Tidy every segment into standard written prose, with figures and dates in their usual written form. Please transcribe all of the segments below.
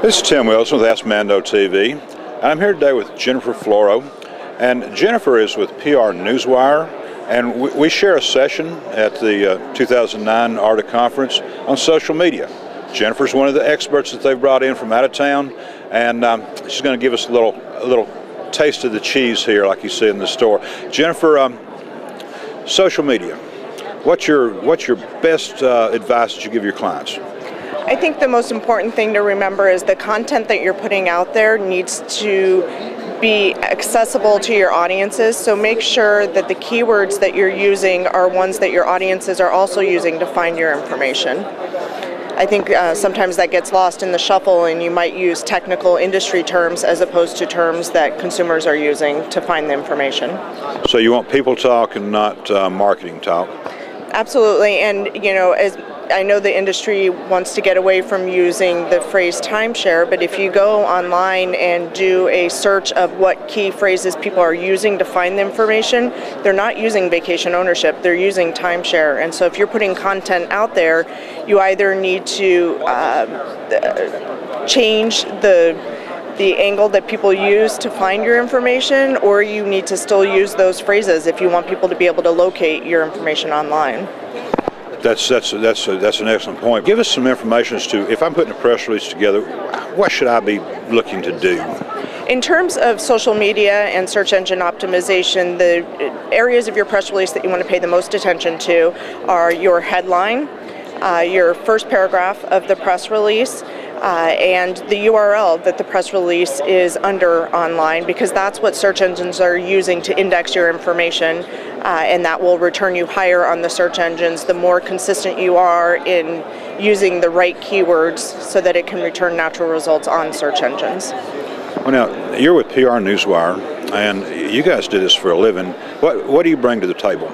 This is Tim Wilson with Ask Mando TV, and I'm here today with Jennifer Floro. And Jennifer is with PR Newswire, and we share a session at the 2009 ARDA conference on social media. Jennifer's one of the experts that they've brought in from out of town, and she's going to give us a little taste of the cheese here, like you see in the store. Jennifer, social media. What's your best advice that you give your clients? I think the most important thing to remember is the content that you're putting out there needs to be accessible to your audiences, so make sure that the keywords that you're using are ones that your audiences are also using to find your information. I think sometimes that gets lost in the shuffle, and you might use technical industry terms as opposed to terms that consumers are using to find the information. So you want people talk and not marketing talk? Absolutely, and as I know the industry wants to get away from using the phrase timeshare, but if you go online and do a search of what key phrases people are using to find the information, they're not using vacation ownership, they're using timeshare. And so if you're putting content out there, you either need to change the angle that people use to find your information, or you need to still use those phrases if you want people to be able to locate your information online. That's an excellent point. Give us some information as to, if I'm putting a press release together, what should I be looking to do? In terms of social media and search engine optimization, the areas of your press release that you want to pay the most attention to are your headline, your first paragraph of the press release, and the URL that the press release is under online, because that's what search engines are using to index your information, and that will return you higher on the search engines the more consistent you are in using the right keywords so that it can return natural results on search engines. Well, now, you're with PR Newswire, and you guys do this for a living. What do you bring to the table?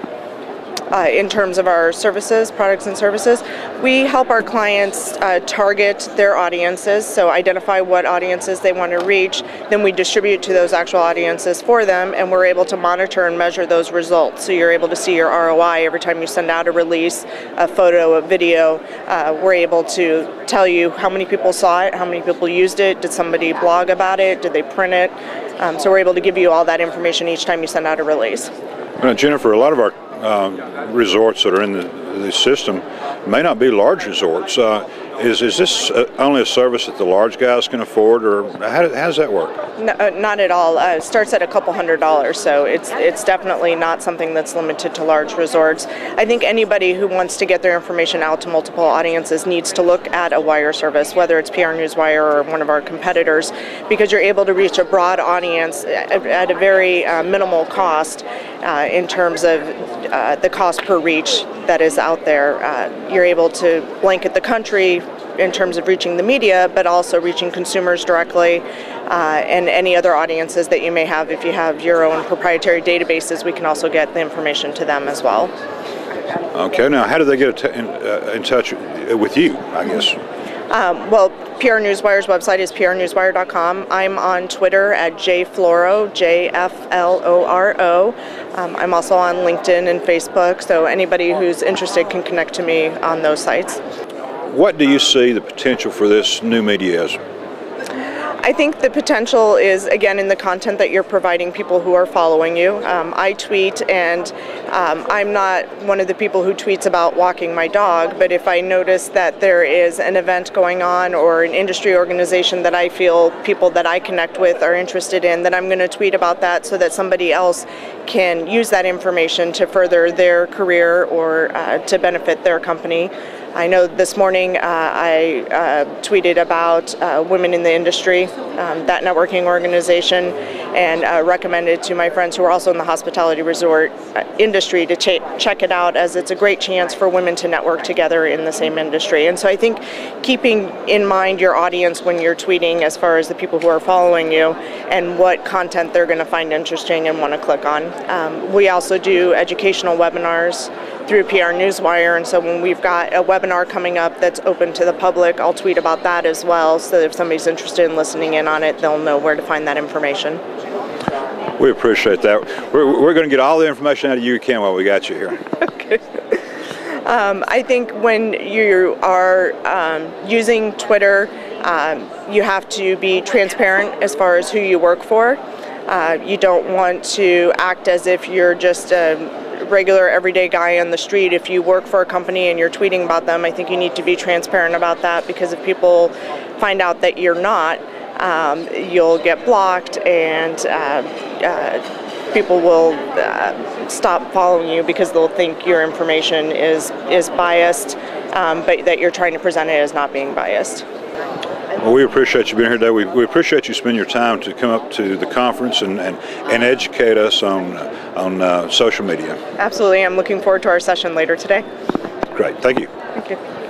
In terms of our services, products and services, we help our clients target their audiences, so identify what audiences they want to reach, then we distribute to those actual audiences for them, and we're able to monitor and measure those results. So you're able to see your ROI every time you send out a release, a photo, a video. We're able to tell you how many people saw it, how many people used it, did somebody blog about it, did they print it? So we're able to give you all that information each time you send out a release. Now, Jennifer, a lot of our resorts that are in the system may not be large resorts. Is this only a service that the large guys can afford, or how does that work? No, not at all. It starts at a couple $100s, so it's definitely not something that's limited to large resorts. I think anybody who wants to get their information out to multiple audiences needs to look at a wire service, whether it's PR Newswire or one of our competitors, because you're able to reach a broad audience at a very minimal cost in terms of the cost per reach that is out there. You're able to blanket the country in terms of reaching the media, but also reaching consumers directly, and any other audiences that you may have. If you have your own proprietary databases, we can also get the information to them as well. Okay, now how do they get in touch with you, I guess? Well, PR Newswire's website is prnewswire.com. I'm on Twitter at jfloro, JFLORO. I'm also on LinkedIn and Facebook, so anybody who's interested can connect to me on those sites. What do you see the potential for this new media as? I think the potential is, again, in the content that you're providing people who are following you. I tweet, and I'm not one of the people who tweets about walking my dog, but if I notice that there is an event going on or an industry organization that I feel people that I connect with are interested in, then I'm going to tweet about that so that somebody else can use that information to further their career or to benefit their company. I know this morning I tweeted about women in the industry, that networking organization, and recommended to my friends who are also in the hospitality resort industry to check it out, as it's a great chance for women to network together in the same industry. And so I think keeping in mind your audience when you're tweeting, as far as the people who are following you and what content they're going to find interesting and want to click on. We also do educational webinars through PR Newswire, and so when we've got a webinar coming up that's open to the public, I'll tweet about that as well, so that if somebody's interested in listening in on it, they'll know where to find that information. We appreciate that. We're going to get all the information out of you we can while we got you here. Okay. I think when you are using Twitter, you have to be transparent as far as who you work for. You don't want to act as if you're just a regular everyday guy on the street. If you work for a company and you're tweeting about them, I think you need to be transparent about that, because if people find out that you're not, you'll get blocked, and people will stop following you because they'll think your information is biased, but that you're trying to present it as not being biased. Well, we appreciate you being here today. We appreciate you spending your time to come up to the conference and educate us on social media. Absolutely. I'm looking forward to our session later today. Great. Thank you. Thank you.